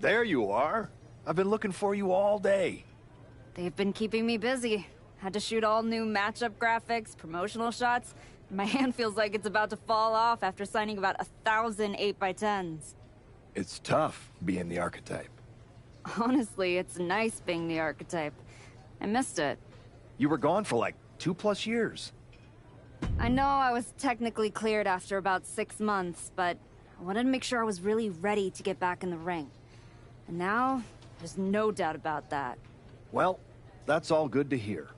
There you are. I've been looking for you all day. They've been keeping me busy. Had to shoot all new matchup graphics, promotional shots. My hand feels like it's about to fall off after signing about 1,000 8x10s. It's tough being the archetype. Honestly, it's nice being the archetype. I missed it. You were gone for like 2+ years. I know I was technically cleared after about 6 months, but I wanted to make sure I was really ready to get back in the ring. And now, there's no doubt about that. Well, that's all good to hear.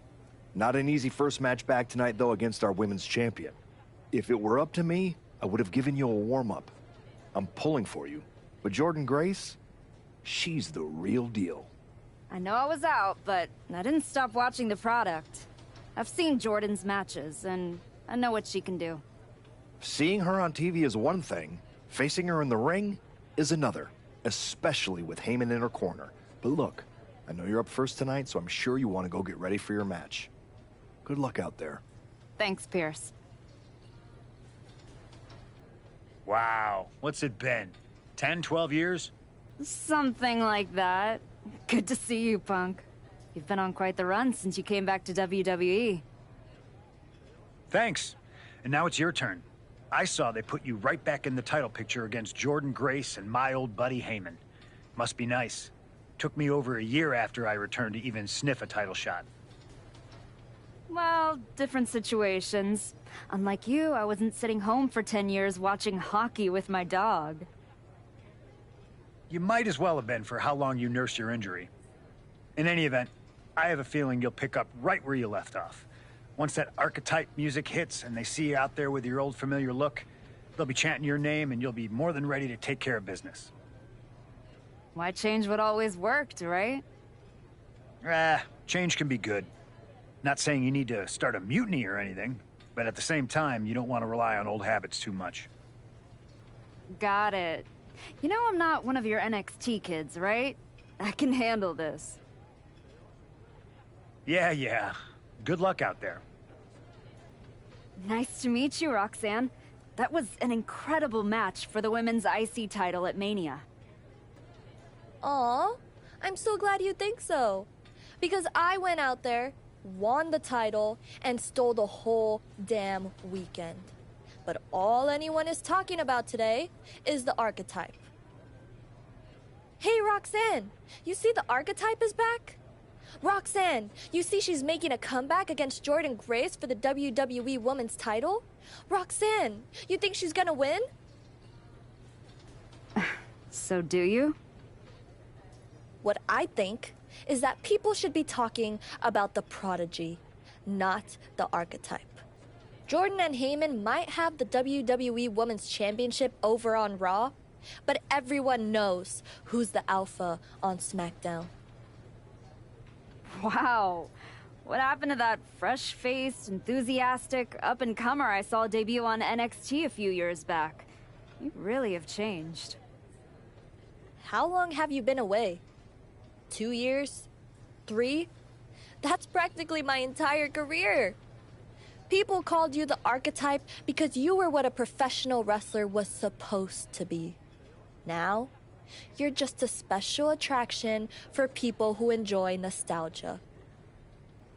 Not an easy first match back tonight, though, against our women's champion. If it were up to me, I would have given you a warm-up. I'm pulling for you. But Jordan Grace, she's the real deal. I know I was out, but I didn't stop watching the product. I've seen Jordan's matches, and I know what she can do. Seeing her on TV is one thing. Facing her in the ring is another. Especially with Heyman in her corner. But look, I know you're up first tonight, so I'm sure you want to go get ready for your match. Good luck out there. Thanks, Pierce. Wow, what's it been? 10, 12 years? Something like that. Good to see you, Punk. You've been on quite the run since you came back to WWE. Thanks. And now it's your turn. I saw they put you right back in the title picture against Jordan Grace and my old buddy Heyman. Must be nice. Took me over a year after I returned to even sniff a title shot. Well, different situations. Unlike you, I wasn't sitting home for 10 years watching hockey with my dog. You might as well have been for how long you nursed your injury. In any event, I have a feeling you'll pick up right where you left off. Once that archetype music hits and they see you out there with your old familiar look, they'll be chanting your name and you'll be more than ready to take care of business. Why change what always worked, right? Change can be good. Not saying you need to start a mutiny or anything, but at the same time, you don't want to rely on old habits too much. Got it. You know I'm not one of your NXT kids, right? I can handle this. Yeah. Good luck out there. Nice to meet you, Roxanne. That was an incredible match for the women's IC title at Mania. Aw, I'm so glad you think so. Because I went out there, won the title, and stole the whole damn weekend. But all anyone is talking about today is the archetype. Hey, Roxanne, you see the archetype is back? Roxanne, you see she's making a comeback against Jordan Grace for the WWE Women's title? Roxanne, you think she's gonna win? So do you? What I think is that people should be talking about the prodigy, not the archetype. Jordan and Heyman might have the WWE Women's Championship over on Raw, but everyone knows who's the alpha on SmackDown. Wow. What happened to that fresh-faced, enthusiastic up-and-comer I saw debut on NXT a few years back? You really have changed. How long have you been away? 2 years? 3? That's practically my entire career. People called you the archetype because you were what a professional wrestler was supposed to be. Now, you're just a special attraction for people who enjoy nostalgia.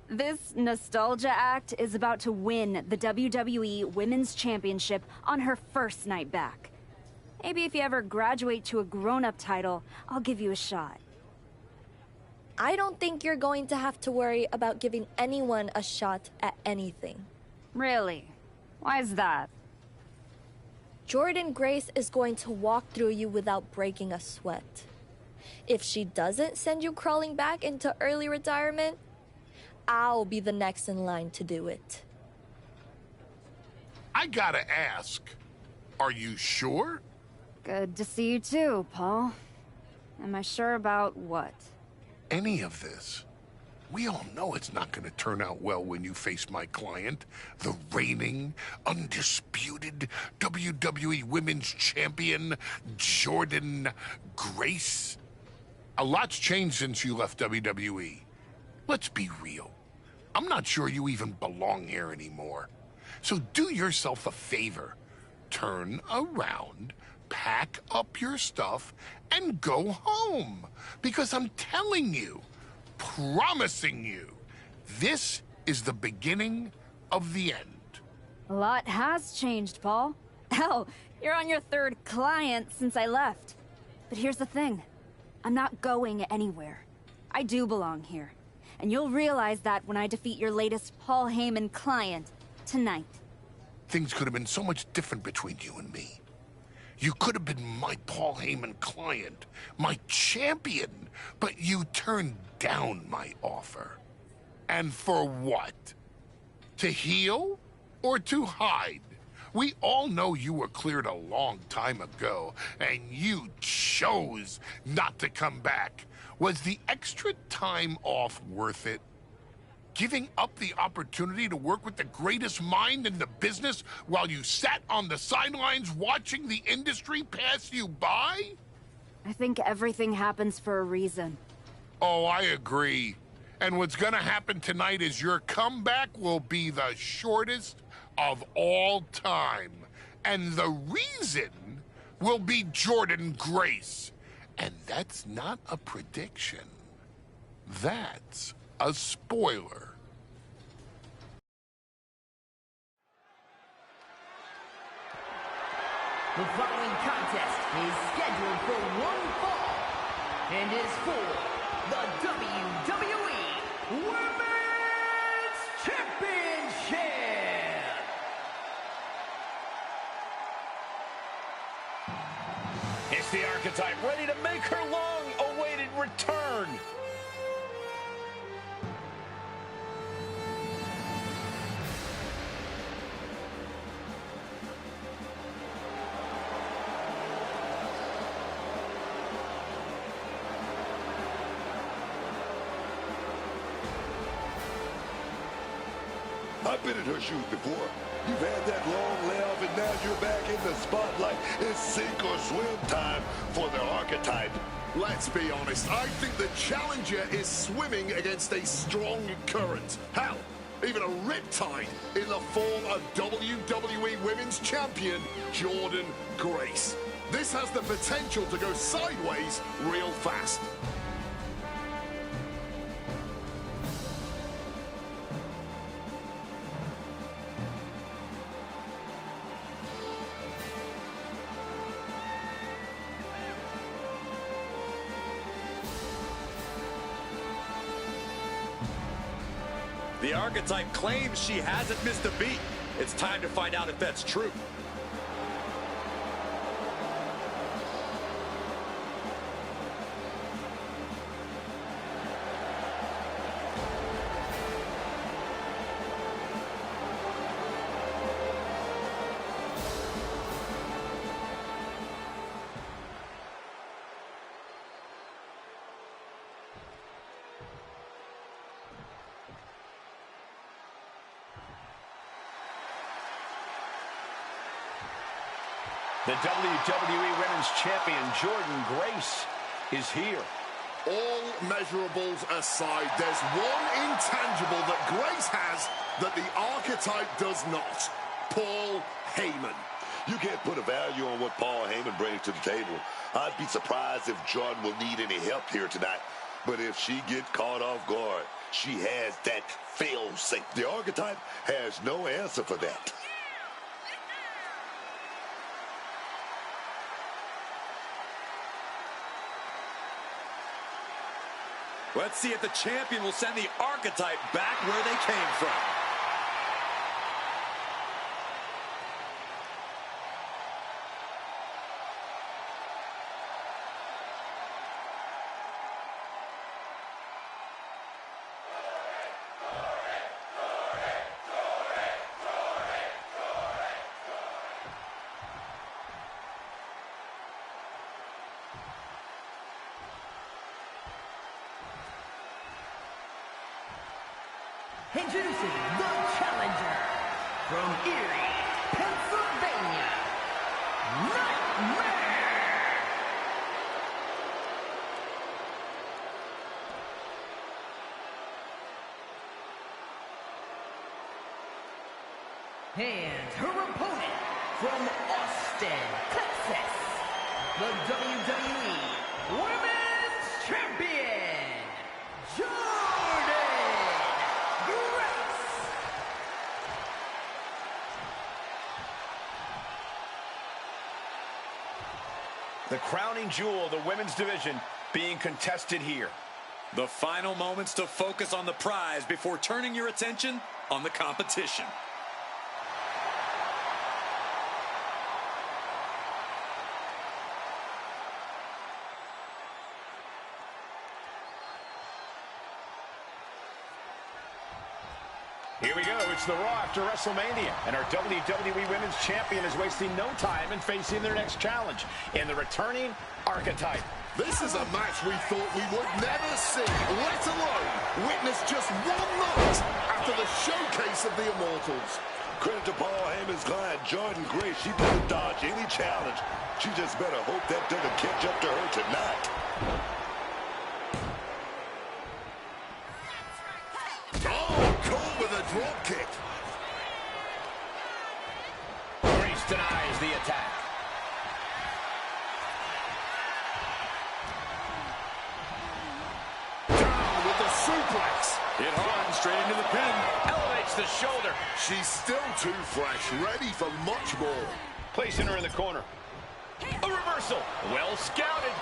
This nostalgia act is about to win the WWE Women's Championship on her first night back. Maybe if you ever graduate to a grown-up title, I'll give you a shot. I don't think you're going to have to worry about giving anyone a shot at anything. Really? Why is that? Jordan Grace is going to walk through you without breaking a sweat. If she doesn't send you crawling back into early retirement, I'll be the next in line to do it. I gotta ask, are you sure? Good to see you too, Paul. Am I sure about what? Any of this. We all know it's not gonna turn out well when you face my client, the reigning, undisputed WWE Women's Champion, Jordan Grace. A lot's changed since you left WWE. Let's be real. I'm not sure you even belong here anymore. So do yourself a favor. Turn around, pack up your stuff and go home. Because I'm telling you, promising you, this is the beginning of the end. A lot has changed, Paul. Hell, you're on your third client since I left. But here's the thing. I'm not going anywhere. I do belong here. And you'll realize that when I defeat your latest Paul Heyman client tonight. Things could have been so much different between you and me. You could have been my Paul Heyman client, my champion, but you turned down my offer. And for what? To heal or to hide? We all know you were cleared a long time ago, and you chose not to come back. Was the extra time off worth it? Giving up the opportunity to work with the greatest mind in the business while you sat on the sidelines watching the industry pass you by? I think everything happens for a reason. Oh, I agree. And what's gonna happen tonight is your comeback will be the shortest of all time. And the reason will be Jordynne Grace. And that's not a prediction. That's a spoiler. The following contest is scheduled for one fall and is for the WWE Women's Championship. It's the Archetype ready to make her long-awaited return. I've been in her shoes before. You've had that long layoff, and now you're back in the spotlight. It's sink or swim time for the Archetype. Let's be honest, I think the challenger is swimming against a strong current. Hell, even a riptide in the form of WWE Women's Champion Jordynne Grace. This has the potential to go sideways real fast. The Archetype claims she hasn't missed a beat. It's time to find out if that's true. The WWE Women's Champion, Jordynne Grace, is here. All measurables aside, there's one intangible that Grace has that the Archetype does not. Paul Heyman. You can't put a value on what Paul Heyman brings to the table. I'd be surprised if Jordynne will need any help here tonight. But if she gets caught off guard, she has that fail-safe. The Archetype has no answer for that. Let's see if the champion will send the Archetype back where they came from. Introducing the challenger from Erie, Pennsylvania, Nightmare. And her opponent from Austin, Texas, the WWE Women's Champion, Jordan Grace. The crowning jewel of the women's division being contested here. The final moments to focus on the prize before turning your attention on the competition. Here we go, it's the Raw after WrestleMania, and our WWE Women's Champion is wasting no time in facing their next challenge in the returning Archetype. This is a match we thought we would never see, let alone witness just one night after the showcase of the Immortals. Credit to Paul Heyman's client, Jordan Grace. She doesn't dodge any challenge. She just better hope that doesn't catch up to her tonight. Oh, caught with a drop kick. Grace denies the attack. Down with the suplex. Hit hard and straight into the pin. Elevates the shoulder. She's still too fresh, ready for much more. Placing her in the corner. A reversal. Well scouted.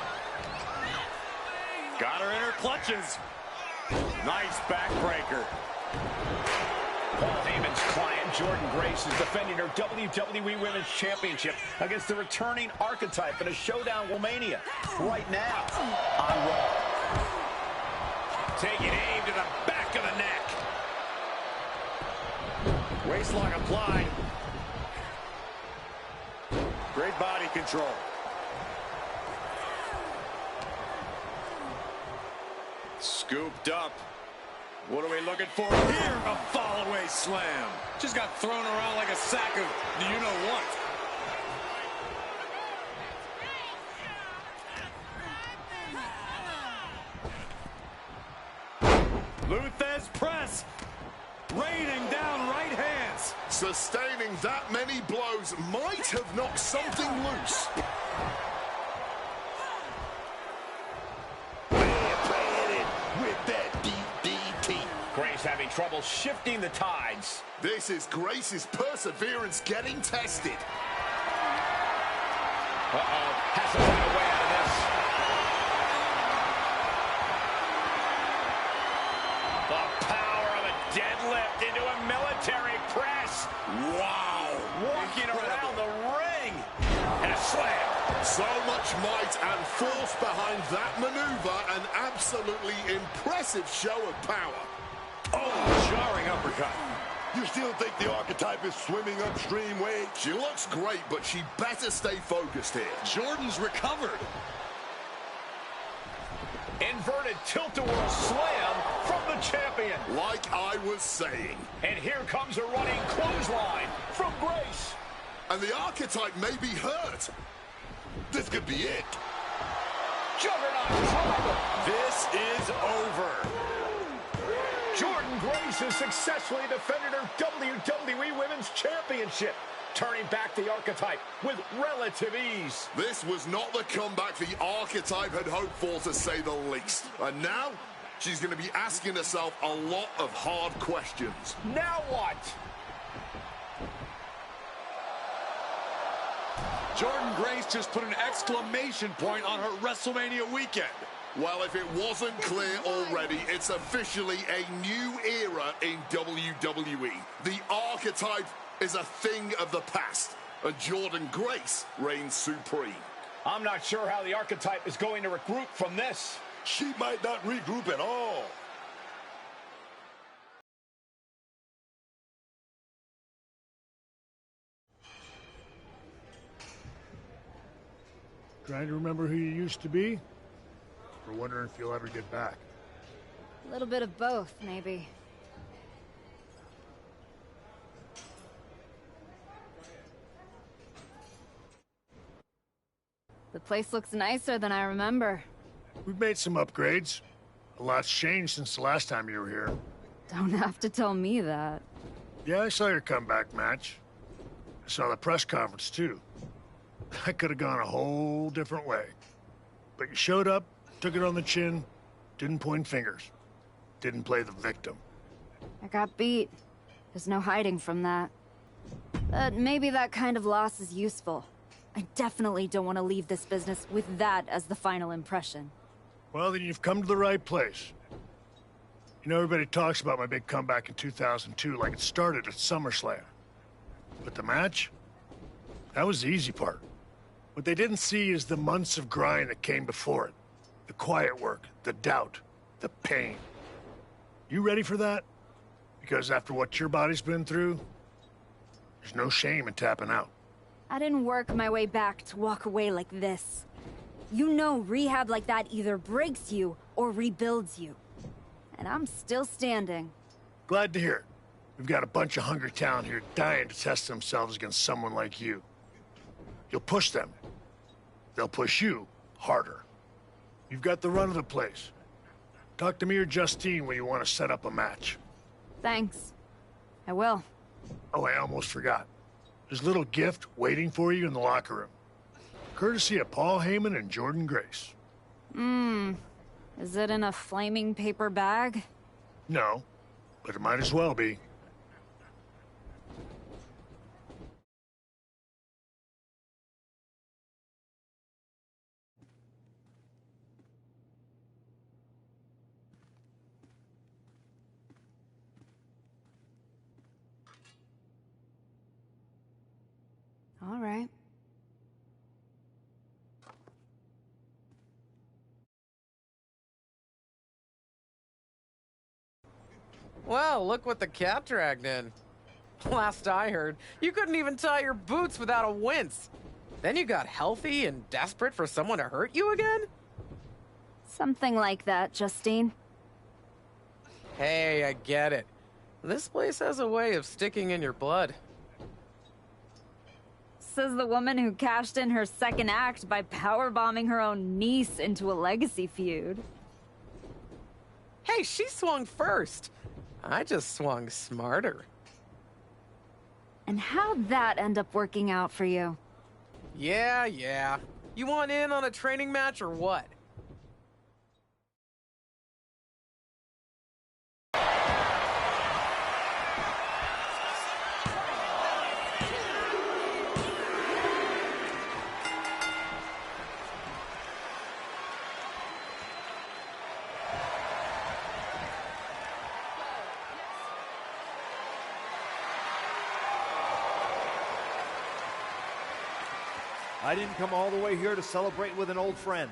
Got her in her clutches. Nice backbreaker. Paul Heyman's client, Jordan Grace, is defending her WWE Women's Championship against the returning Archetype in a showdown WrestleMania right now on Raw. Taking aim to the back of the neck. Waistlock applied. Great body control. Scooped up. What are we looking for here? A fall-away slam. Just got thrown around like a sack of you-know-what. Luthez press. Raining down right hands. Sustaining that many blows might have knocked something loose. With that DDT. Grace having trouble shifting the tides. This is Grace's perseverance getting tested. Uh-oh, has to find a way out of this. The power of a deadlift into a military press. Wow. Walking around the ring. And a slam. So much might and force behind that maneuver. An absolutely impressive show of power. Oh, jarring uppercut. You still think the Archetype is swimming upstream, Wade? She looks great, but she better stay focused here. Jordan's recovered. Inverted tilt-a-whirl slam from the champion. Like I was saying. And here comes a running clothesline from Grace. And the Archetype may be hurt. This could be it. Juggernaut driver. This is over. Jordan Grace has successfully defended her WWE Women's Championship, turning back the Archetype with relative ease. This was not the comeback the Archetype had hoped for, to say the least. And now, she's going to be asking herself a lot of hard questions. Now what? Jordan Grace just put an exclamation point on her WrestleMania weekend. Well, if it wasn't clear already, it's officially a new era in WWE. The Archetype is a thing of the past, and Jordan Grace reigns supreme. I'm not sure how the Archetype is going to regroup from this. She might not regroup at all. Trying to remember who you used to be? Or wondering if you'll ever get back? A little bit of both, maybe. The place looks nicer than I remember. We've made some upgrades. A lot's changed since the last time you were here. Don't have to tell me that. Yeah, I saw your comeback match. I saw the press conference, too. That could have gone a whole different way. But you showed up, took it on the chin, didn't point fingers, didn't play the victim. I got beat. There's no hiding from that. But maybe that kind of loss is useful. I definitely don't want to leave this business with that as the final impression. Well, then you've come to the right place. You know, everybody talks about my big comeback in 2002 like it started at SummerSlam. But the match? That was the easy part. What they didn't see is the months of grind that came before it. The quiet work, the doubt, the pain. You ready for that? Because after what your body's been through, there's no shame in tapping out. I didn't work my way back to walk away like this. You know rehab like that either breaks you or rebuilds you. And I'm still standing. Glad to hear it. We've got a bunch of hungry talent here dying to test themselves against someone like you. You'll push them. They'll push you harder. You've got the run of the place. Talk to me or Justine when you want to set up a match. Thanks. I will. Oh, I almost forgot. There's a little gift waiting for you in the locker room. Courtesy of Paul Heyman and Jordan Grace. Is it in a flaming paper bag? No, but it might as well be. All right. Well, look what the cat dragged in. Last I heard, you couldn't even tie your boots without a wince. Then you got healthy and desperate for someone to hurt you again? Something like that, Justine. Hey, I get it. This place has a way of sticking in your blood. Says the woman who cashed in her second act by powerbombing her own niece into a legacy feud. Hey, she swung first. I just swung smarter. And how'd that end up working out for you? Yeah. You want in on a training match or what? I didn't come all the way here to celebrate with an old friend.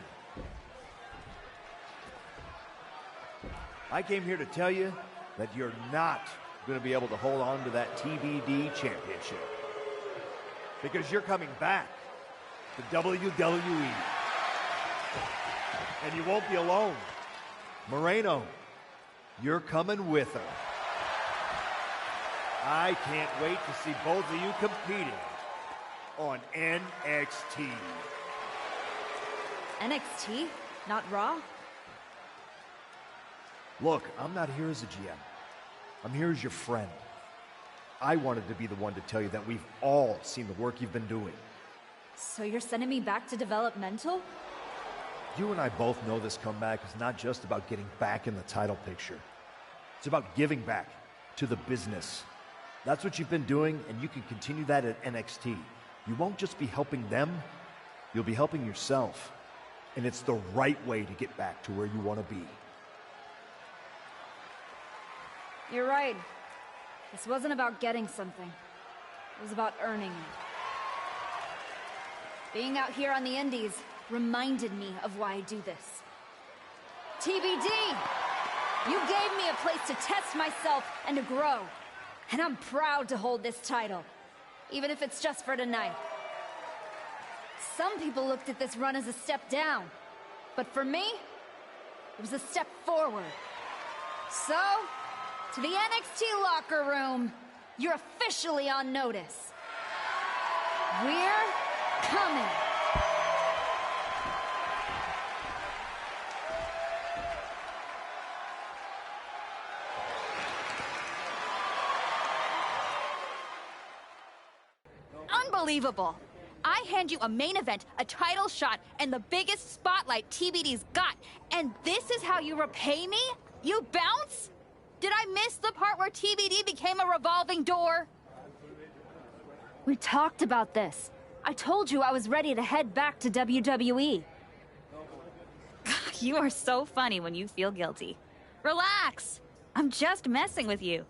I came here to tell you that you're not going to be able to hold on to that TBD championship. Because you're coming back to WWE. And you won't be alone. Moreno, you're coming with her. I can't wait to see both of you competing on NXT. NXT? Not Raw? Look, I'm not here as a GM. I'm here as your friend. I wanted to be the one to tell you that we've all seen the work you've been doing. So you're sending me back to developmental? You and I both know this comeback is not just about getting back in the title picture. It's about giving back to the business. That's what you've been doing, and you can continue that at NXT. You won't just be helping them, you'll be helping yourself. And it's the right way to get back to where you want to be. You're right. This wasn't about getting something. It was about earning it. Being out here on the Indies reminded me of why I do this. TBD! You gave me a place to test myself and to grow. And I'm proud to hold this title. Even if it's just for tonight. Some people looked at this run as a step down. But for me, it was a step forward. So, to the NXT locker room, you're officially on notice. We're coming. Unbelievable. I hand you a main event, a title shot, and the biggest spotlight TBD's got, and this is how you repay me? You bounce? Did I miss the part where TBD became a revolving door? We talked about this. I told you I was ready to head back to WWE. You are so funny when you feel guilty. Relax. I'm just messing with you.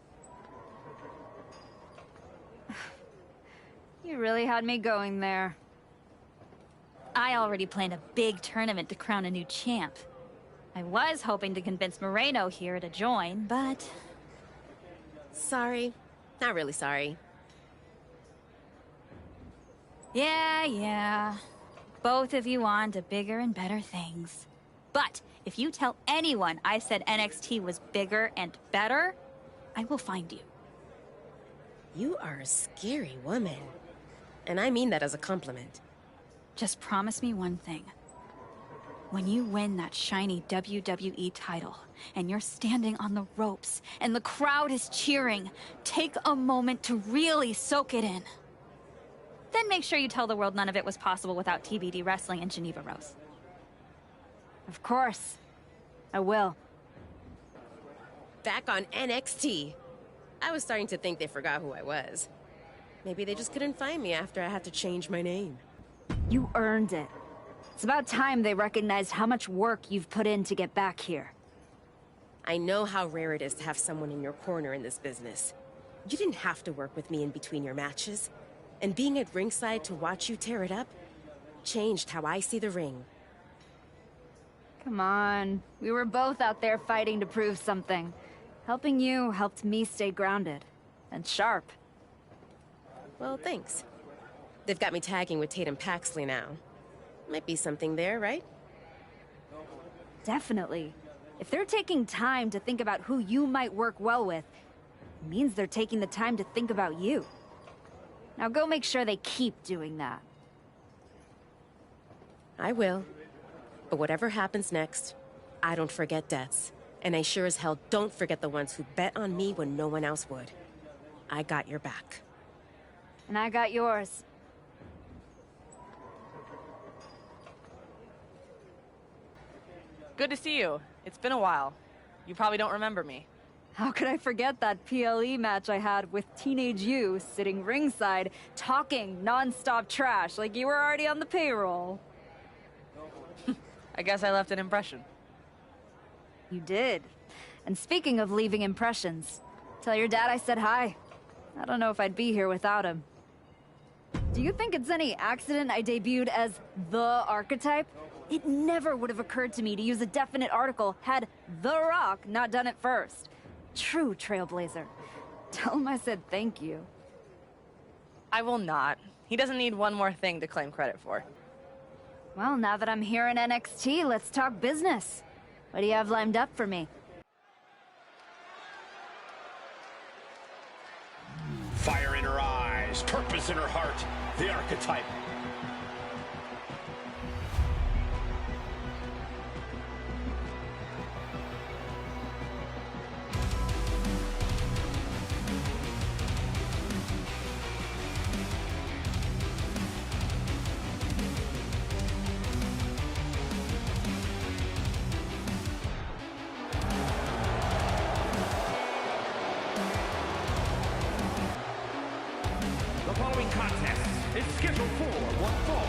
You really had me going there. I already planned a big tournament to crown a new champ. I was hoping to convince Moreno here to join, but... Sorry. Not really sorry. Yeah. Both of you on to bigger and better things. But if you tell anyone I said NXT was bigger and better, I will find you. You are a scary woman. And I mean that as a compliment. Just promise me one thing. When you win that shiny WWE title, and you're standing on the ropes, and the crowd is cheering, take a moment to really soak it in. Then make sure you tell the world none of it was possible without TBD wrestling in Geneva Rose. Of course. I will. Back on NXT. I was starting to think they forgot who I was. Maybe they just couldn't find me after I had to change my name. You earned it. It's about time they recognized how much work you've put in to get back here. I know how rare it is to have someone in your corner in this business. You didn't have to work with me in between your matches. And being at ringside to watch you tear it up changed how I see the ring. Come on. We were both out there fighting to prove something. Helping you helped me stay grounded. And sharp. Well, thanks. They've got me tagging with Tatum Paxley now. Might be something there, right? Definitely. If they're taking time to think about who you might work well with, it means they're taking the time to think about you. Now go make sure they keep doing that. I will. But whatever happens next, I don't forget debts. And I sure as hell don't forget the ones who bet on me when no one else would. I got your back. And I got yours. Good to see you. It's been a while. You probably don't remember me. How could I forget that PLE match I had with teenage you sitting ringside, talking non-stop trash like you were already on the payroll? I guess I left an impression. You did. And speaking of leaving impressions, tell your dad I said hi. I don't know if I'd be here without him. Do you think it's any accident I debuted as the archetype? It never would have occurred to me to use a definite article had The Rock not done it first. True trailblazer. Tell him I said thank you. I will not. He doesn't need one more thing to claim credit for. Well, now that I'm here in NXT, let's talk business. What do you have lined up for me? Fire in her eyes, purpose in her heart, the archetype. The following contest is scheduled for one fall.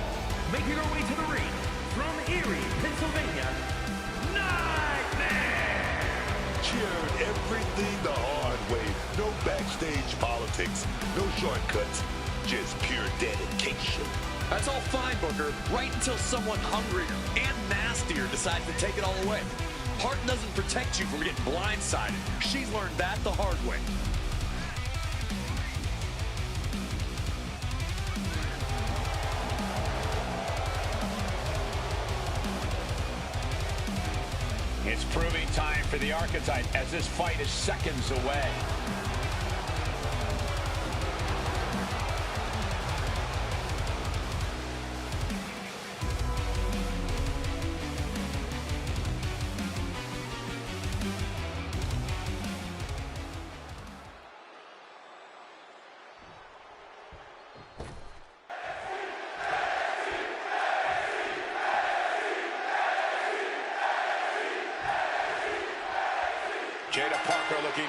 Making her way to the ring from Erie, Pennsylvania, Nightmare! Cheered everything the hard way. No backstage politics, no shortcuts, just pure dedication. That's all fine, Booker, right until someone hungrier and nastier decides to take it all away. Heart doesn't protect you from getting blindsided. She's learned that the hard way. It's proving time for the archetype as this fight is seconds away.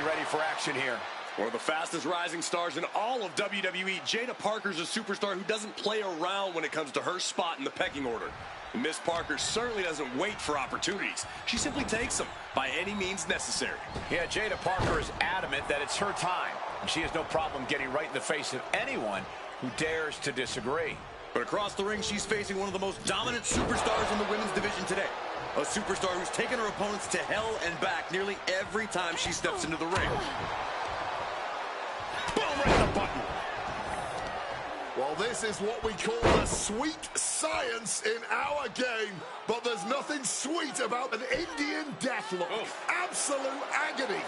ready for action here. One of the fastest rising stars in all of WWE, Jada Parker's a superstar who doesn't play around when it comes to her spot in the pecking order. And Miss Parker certainly doesn't wait for opportunities. She simply takes them by any means necessary. Yeah, Jada Parker is adamant that it's her time. And she has no problem getting right in the face of anyone who dares to disagree. But across the ring, she's facing one of the most dominant superstars in the women's division today. A superstar who's taken her opponents to hell and back nearly every time she steps into the ring. Boom, right the button. Well, this is what we call the sweet science in our game. But there's nothing sweet about an Indian deathlock. Absolute agony.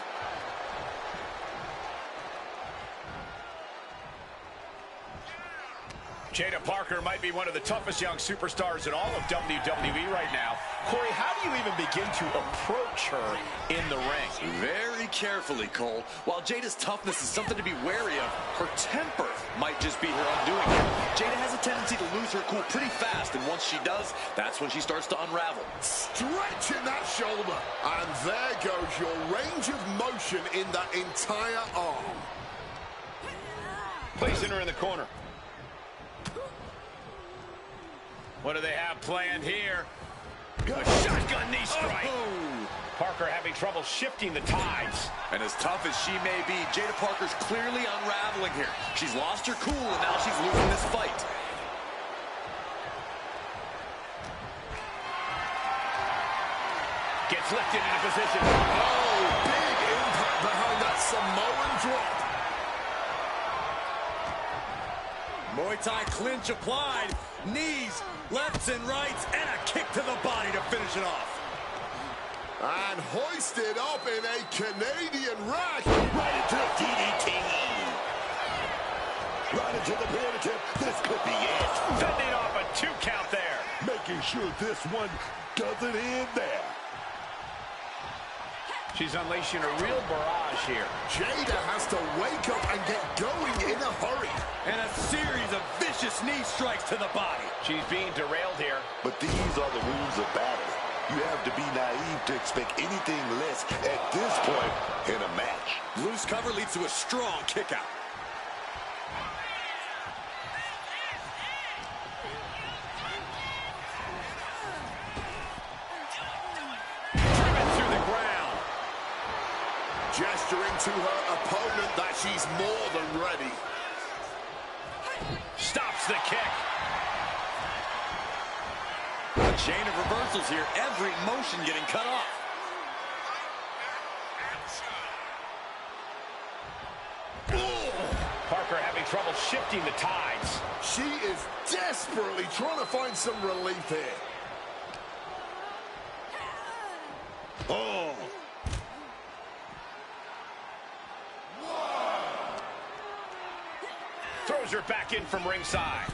Jada Parker might be one of the toughest young superstars in all of WWE right now. Corey, how do you even begin to approach her in the ring? Very carefully, Cole. While Jada's toughness is something to be wary of, her temper might just be her undoing here. Jada has a tendency to lose her cool pretty fast, and once she does, that's when she starts to unravel. Stretching that shoulder. And there goes your range of motion in that entire arm. Placing her in the corner. What do they have planned here? A shotgun knee strike. Oh. Parker having trouble shifting the tides. And as tough as she may be, Jada Parker's clearly unraveling here. She's lost her cool, and now she's losing this fight. Gets lifted into position. Oh, big impact behind that Samoan drop. Muay Thai clinch applied. Knees, lefts and rights, and a kick to the body to finish it off. And hoisted up in a Canadian rack. Right into the DDT. Right into the pyramid tip. This could be it. Fending off a 2 count there. Making sure this one doesn't end there. She's unleashing a real barrage here. Jada has to wake up and get going in a hurry. And a series of vicious knee strikes to the body. She's being derailed here. But these are the rules of battle. You have to be naive to expect anything less at this point in a match. Loose cover leads to a strong kick out. Driven through the ground. Gesturing to her opponent that she's more than ready. Stops the kick. A chain of reversals here. Every motion getting cut off. Parker having trouble shifting the tides. She is desperately trying to find some relief here. Oh. Throws her back in from ringside.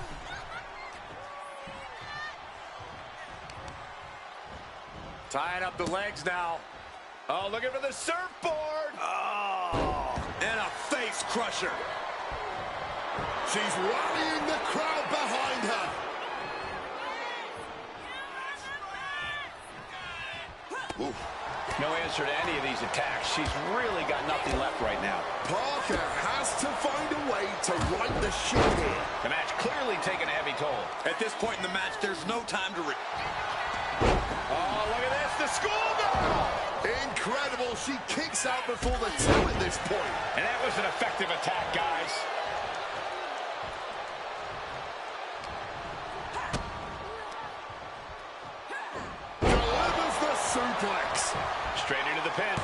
Tying up the legs now. Oh, looking for the surfboard. Oh, and a face crusher. She's rallying the crowd behind her. Oof. No answer to any of these attacks. She's really got nothing left right now. Parker has to find a way to right the ship here. The match clearly taking a heavy toll. At this point in the match, there's no time to... Oh, look at this, the schoolgirl! Incredible, she kicks out before the two at this point. And that was an effective attack, guys. Delivers the suplex. Straight into the pin.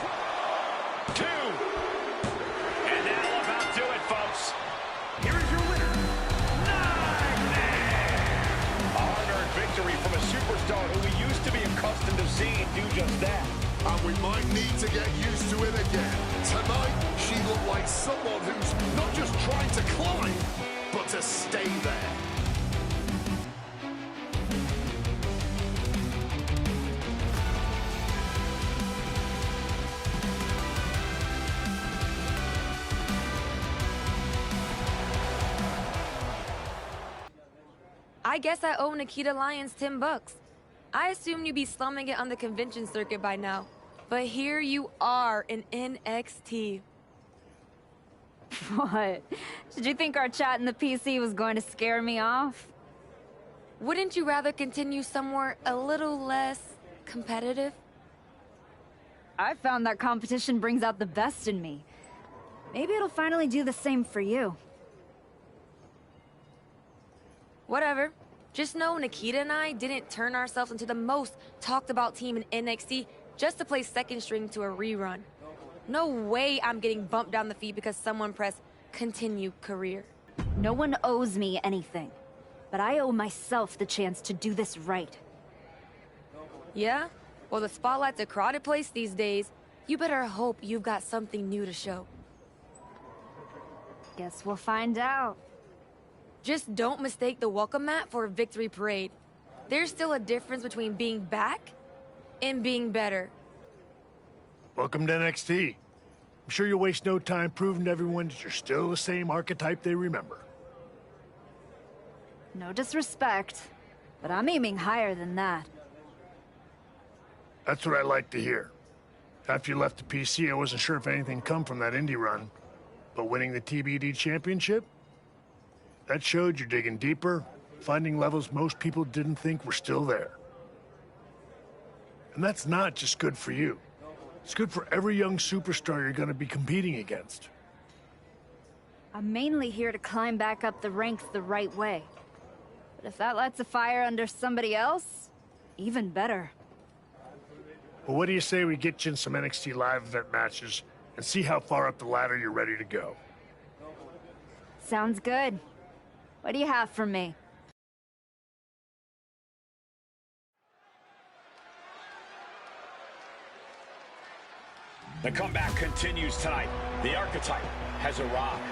2. And that'll about do it, folks. Here is your winner, A hard-earned victory from a superstar who we used to be accustomed to seeing do just that. And we might need to get used to it again. Tonight, she looked like someone who's not just trying to climb, but to stay there. I guess I owe Nikita Lyons $10. I assumed you'd be slumming it on the convention circuit by now. But here you are in NXT. What? Did you think our chat in the PC was going to scare me off? Wouldn't you rather continue somewhere a little less competitive? I found that competition brings out the best in me. Maybe it'll finally do the same for you. Whatever. Just know Nikita and I didn't turn ourselves into the most talked about team in NXT just to play second string to a rerun. No way I'm getting bumped down the feed because someone pressed continue career. No one owes me anything, but I owe myself the chance to do this right. Yeah? Well, the spotlight's a crowded place these days. You better hope you've got something new to show. Guess we'll find out. Just don't mistake the welcome mat for a victory parade. There's still a difference between being back and being better. Welcome to NXT. I'm sure you'll waste no time proving to everyone that you're still the same archetype they remember. No disrespect, but I'm aiming higher than that. That's what I like to hear. After you left the PC, I wasn't sure if anything come from that indie run, but winning the TBD championship? That showed you're digging deeper, finding levels most people didn't think were still there. And that's not just good for you. It's good for every young superstar you're going to be competing against. I'm mainly here to climb back up the ranks the right way. But if that lights a fire under somebody else, even better. Well, what do you say we get you in some NXT live event matches and see how far up the ladder you're ready to go? Sounds good. What do you have for me? The comeback continues tonight. The archetype has arrived.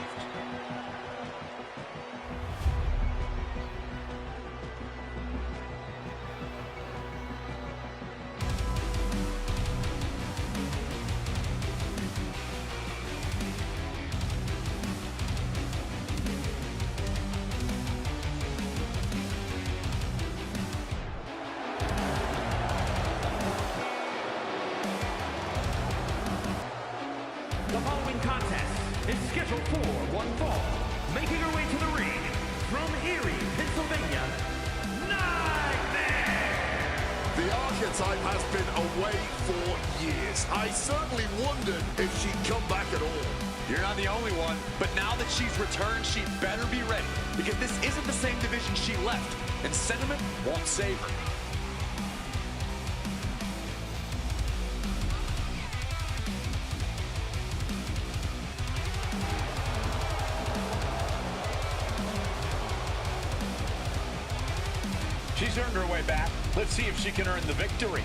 The following contest is scheduled for one fall. Making her way to the ring from Erie, Pennsylvania, Nightmare! The archetype has been away for years. I certainly wondered if she'd come back at all. You're not the only one, but now that she's returned, she better be ready, because this isn't the same division she left, and sentiment won't save her. She's earned her way back. Let's see if she can earn the victory.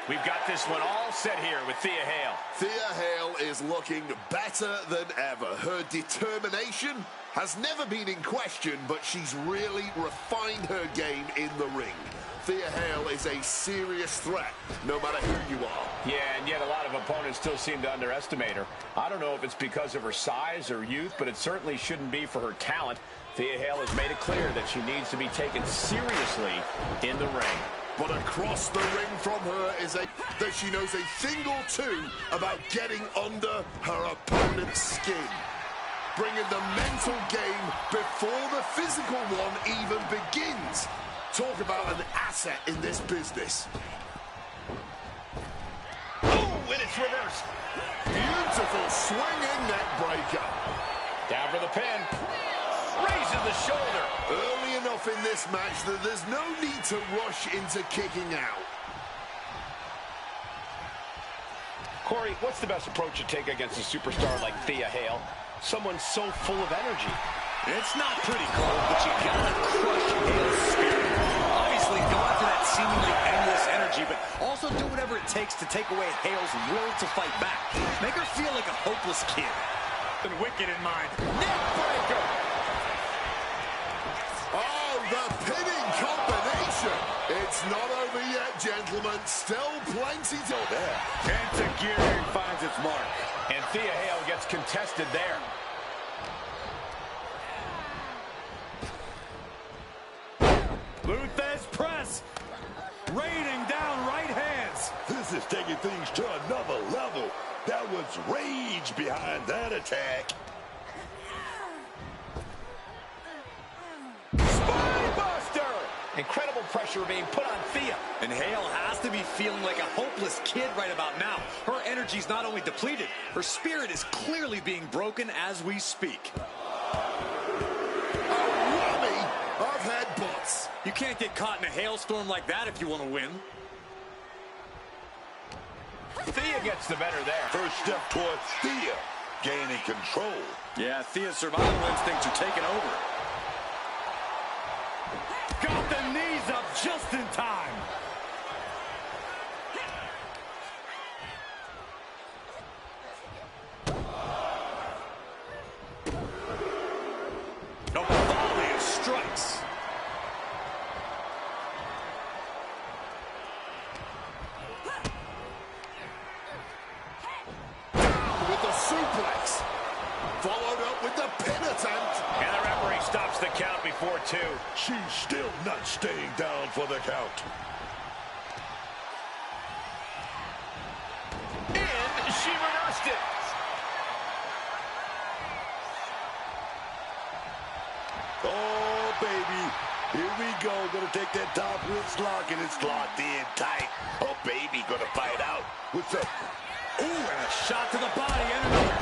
We've got this one all set here with Thea Hale. Thea Hale is looking better than ever. Her determination has never been in question, but she's really refined her game in the ring. Thea Hale is a serious threat, no matter who you are. Yeah, and yet a lot of opponents still seem to underestimate her. I don't know if it's because of her size or youth, but it certainly shouldn't be for her talent. Thea Hale has made it clear that she needs to be taken seriously in the ring. But across the ring from her is that she knows a thing or two about getting under her opponent's skin. Bringing the mental game before the physical one even begins. Talk about an asset in this business. Oh, and it's reversed. Beautiful swinging neck breaker. Down for the pin. Raises the shoulder. Early enough in this match that there's no need to rush into kicking out. Corey, what's the best approach to take against a superstar like Thea Hale? Someone so full of energy. It's not pretty, Cole, but you gotta crush Hale's spirit. Obviously, go after that seemingly endless energy, but also do whatever it takes to take away Hale's will to fight back. Make her feel like a hopeless kid. And wicked in mind. Neck breaker! the pinning combination. It's not over yet, gentlemen. Still plenty to go there. Enzuigiri finds its mark. And Thea Hale gets contested there. Luthez press. Raining down right hands. This is taking things to another level. That was rage behind that attack. Spinebuster! Incredible pressure being put on Thea. And Hale has to be feeling like a hopeless kid right about now. Her energy's not only depleted, her spirit is clearly being broken as we speak. A rummy of headbutts. You can't get caught in a hailstorm like that if you want to win. Thea gets the better there. First step towards Thea gaining control. Yeah, Thea's survival instincts are taking over. Got the knees up just in time. A volley of strikes. With the suplex. Followed up with the pin attempt. And the referee stops the count before 2. She's still not staying down for the count. And she reversed it. Oh, baby. Here we go. Gonna take that top wrist lock, and it's locked in tight. Oh, baby, gonna fight out. What's up? Ooh, and a shot to the body and another.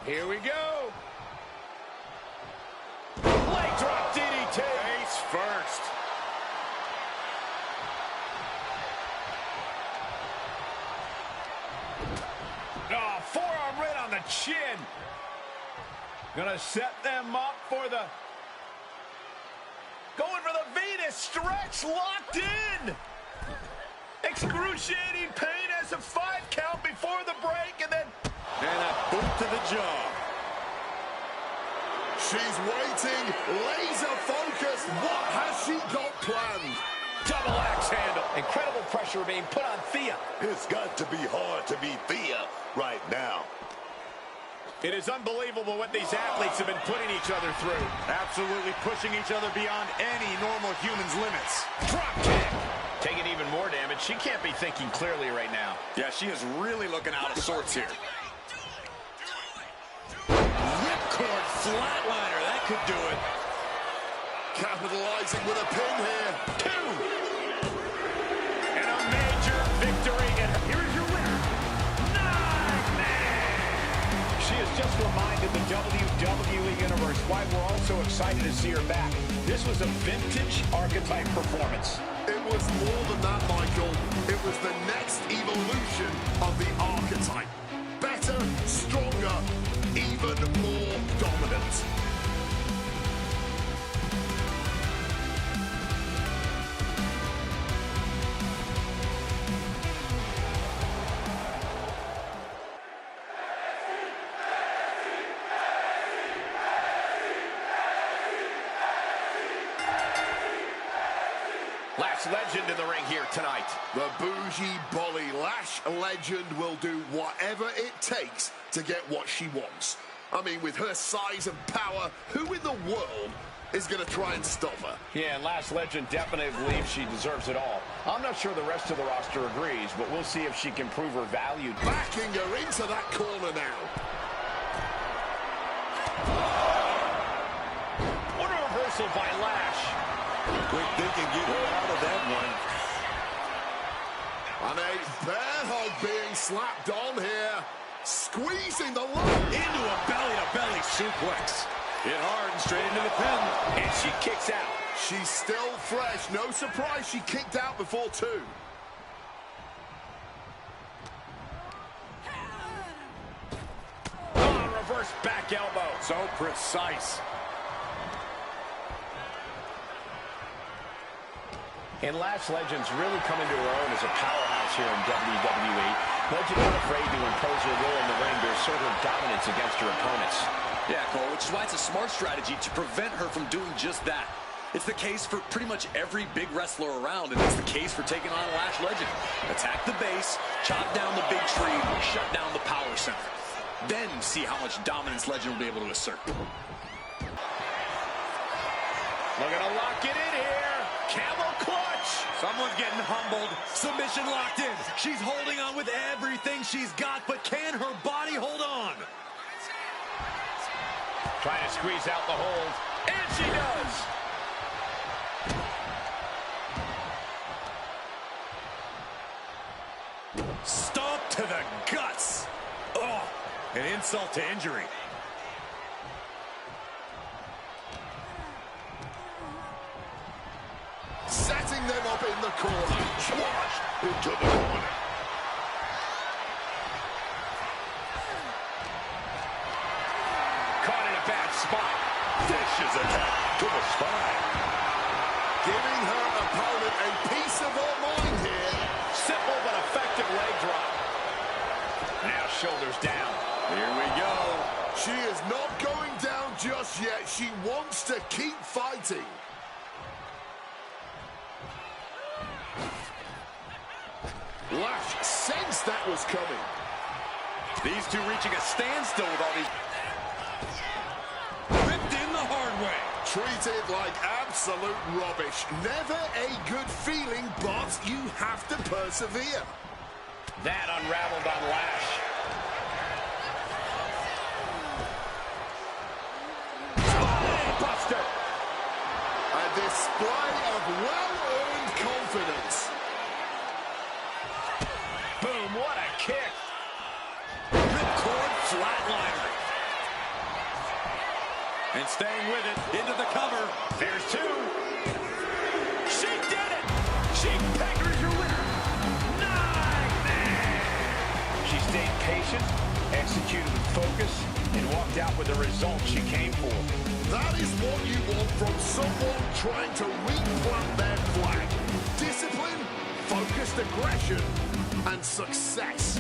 Here we go. Leg drop DDT. Face first. Oh, forearm right on the chin. Gonna set them up for the... Going for the Venus stretch, locked in. Excruciating pain as a 5 count before the break, and then... And a boot to the jaw. She's waiting, laser focused. What has she got planned? Double axe handle. Incredible pressure being put on Thea. It's got to be hard to beat Thea right now. It is unbelievable what these athletes have been putting each other through. Absolutely pushing each other beyond any normal human's limits. Drop kick. Taking even more damage. She can't be thinking clearly right now. Yeah, she is really looking out of sorts here. Ripcord flatliner. That could do it. Capitalizing with a pin here. 2. And a major victory. And here is your winner, Nightmare. She has just reminded the WWE Universe why we're all so excited to see her back. This was a vintage Archetype performance. It was more than that, Michael. It was the next evolution of the Archetype. Better, stronger, even more dominant. Lash Legend in the ring here tonight. The bougie Bolly Lash Legend will do whatever it takes to get what she wants. I mean, with her size and power, who in the world is going to try and stop her? Yeah, and Lash Legend definitely believes she deserves it all. I'm not sure the rest of the roster agrees, but we'll see if she can prove her value. Backing her into that corner now. What a reversal by Lash. Quick thinking, get her out of that one. And a bear hug being slapped on here. Squeezing the line. Into a belly-to-belly suplex. Hit hard and straight into the pin. And she kicks out. She's still fresh. No surprise she kicked out before 2. Oh, reverse back elbow. So precise. And Lash Legend's really coming to her own as a powerhouse success here in WWE. Legend not afraid to impose her will in the ring to assert her dominance against her opponents. Yeah, Cole, which is why it's a smart strategy to prevent her from doing just that. It's the case for pretty much every big wrestler around, and it's the case for taking on Lash Legend. Attack the base, chop down the big tree, shut down the power center. Then see how much dominance Legend will be able to assert. Looking to lock it in here. Camel clutch. Someone's getting humbled. Submission locked in. She's holding on with everything she's got, but can her body hold on? Trying to squeeze out the hold. And she does. Stomp to the guts. Oh, an insult to injury. Setting them up in the corner. Squashed into the corner. Caught in a bad spot. Vicious attack to the spine. Giving her opponent a piece of her mind here. Simple but effective leg drop. Now shoulders down. Here we go. She is not going down just yet. She wants to keep fighting. Lash sensed that was coming. These two reaching a standstill with all these. Ripped in the hard way. Treated like absolute rubbish. Never a good feeling, but you have to persevere. That unraveled on Lash. Buster. A display of well-earned confidence. Boom, what a kick. Ripcord flatliner. And staying with it, into the cover. There's two. She did it! She peggers your winner. Nightmare! She stayed patient, executed with focus, and walked out with the result she came for. That is what you want from someone trying to replant their flag. Discipline, focused aggression, and success.